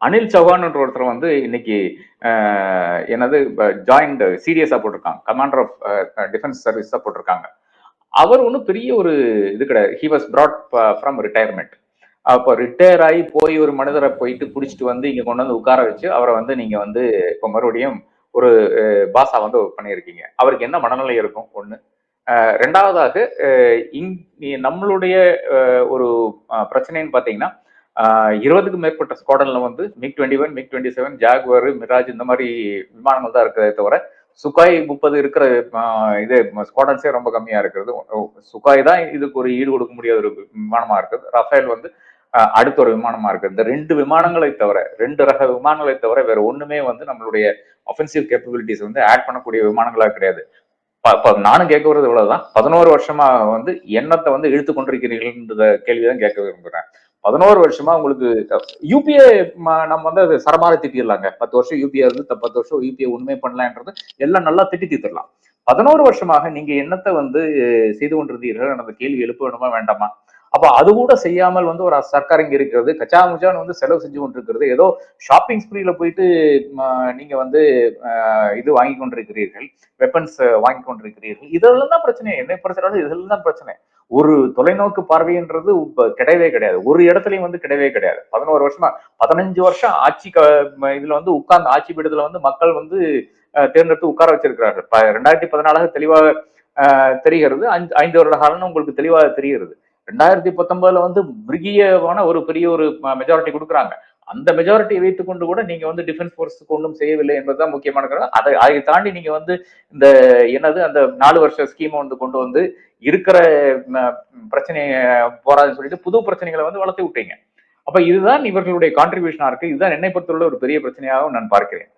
அனில் சௌஹான் ஒருத்தர் வந்து இன்னைக்கு என்னது ஜாயிண்ட் சிடிஎஸ்ஆ போட்டிருக்காங்க, கமாண்டர் ஆஃப் டிஃபென்ஸ் சர்வீஸா போட்டிருக்காங்க. அவர் ஒன்றும் பெரிய ஒரு இது கிடையாது. He was Brad from retirement. அப்போ ரிட்டையர் ஆகி போய் ஒரு மனிதரை போயிட்டு பிடிச்சிட்டு வந்து இங்க கொண்டு வந்து உட்கார வச்சு அவரை வந்து நீங்க வந்து இப்போ மறுபடியும் ஒரு பாஸா வந்து பண்ணியிருக்கீங்க. அவருக்கு என்ன மனநிலை இருக்கும் ஒண்ணு. ரெண்டாவதாக நம்மளுடைய ஒரு பிரச்சனைன்னு பாத்தீங்கன்னா 20க்கும் மேற்பட்ட ஸ்குவாடன்ல வந்து MiG-21, MiG-27, ஜாகுவார், மிராஜ் இந்த மாதிரி விமானங்கள் தான் இருக்கிறதே தவிர சுகாய் 30 இருக்கிற இது ஸ்குவாடன்ஸே ரொம்ப கம்மியா இருக்கிறது. சுகாய் தான் இதுக்கு ஒரு ஈடு கொடுக்க முடியாத ஒரு விமானமா இருக்குது. ரஃபேல் வந்து அடுத்த ஒரு விமானமா இருக்கு. இந்த 2 விமானங்களை தவிர, 2 ரக விமானங்களை தவிர வேற ஒண்ணுமே வந்து நம்மளுடைய ஒஃபென்சிவ் கேப்பபிலிட்டிஸ் வந்து ஆட் பண்ணக்கூடிய விமானங்களா கிடையாது. நானும் கேட்க வர்றது இவ்வளவுதான். 11 வருஷமா வந்து என்னத்தை வந்து இழுத்து கொண்டிருக்கிறீர்கள்ன்ற கேள்விதான் கேட்க விரும்புறேன். 11 வருஷமா உங்களுக்கு யூபிஏ நம்ம வந்து அது சரமாரி திட்டிடலாங்க. 10 வருஷம் யூபிஏ இருந்து 10 வருஷம் யூபிஏ உண்மை பண்ணலான்றது எல்லாம் நல்லா திட்டி தீர்த்திடலாம். 11 வருஷமாக நீங்க என்னத்தை வந்து செய்து கொண்டிருந்தீர்கள் அந்த கேள்வி எழுப்ப வேணுமா வேண்டாமா? அப்ப அது கூட செய்யாமல் வந்து ஒரு சர்க்கார் இங்க இருக்கிறது, கச்சா முச்சான்னு வந்து செலவு செஞ்சு கொண்டிருக்கிறது. ஏதோ ஷாப்பிங் ஸ்ப்ரீல போயிட்டு நீங்க வந்து இது வாங்கி கொண்டிருக்கிறீர்கள், வெப்பன்ஸ் வாங்கி கொண்டிருக்கிறீர்கள். இதெல்லாம் தான் பிரச்சனை. என்னை பொறுத்தவரை இதெல்லாம் தான் பிரச்சனை. ஒரு தொலைநோக்கு பார்வைன்றது கிடையவே கிடையாது. ஒரு இடத்துலயும் வந்து கிடையவே கிடையாது. 11 வருஷமா 15 வருஷம் ஆட்சி இதுல வந்து உட்கார்ந்து ஆட்சி பீடத்துல வந்து மக்கள் வந்து தேர்ந்தெடுத்து உட்கார வச்சிருக்கிறார்கள். 2014 தெளிவாக தெரிகிறது. 5 வருட காலம் உங்களுக்கு தெளிவாக தெரிகிறது. 2019 வந்து மிருகியமான ஒரு பெரிய ஒரு மெஜாரிட்டி கொடுக்குறாங்க. அந்த மெஜாரிட்டியை வைத்துக் கொண்டு கூட நீங்க வந்து டிஃபென்ஸ் போர்ஸுக்கு ஒன்றும் செய்யவில்லை என்பதுதான் முக்கியமான காரணம். அதை தாண்டி நீங்க வந்து இந்த என்னது அந்த 4 வருஷ ஸ்கீமை வந்து கொண்டு வந்து இருக்கிற பிரச்சனையை போராதுன்னு சொல்லிட்டு புது பிரச்சனைகளை வந்து வளர்த்து விட்டீங்க. அப்ப இதுதான் இவர்களுடைய கான்ட்ரிபியூஷனா இருக்கு. இதுதான் என்னை பொறுத்தவரை ஒரு பெரிய பிரச்சனையாகவும் நான் பார்க்கிறேன்.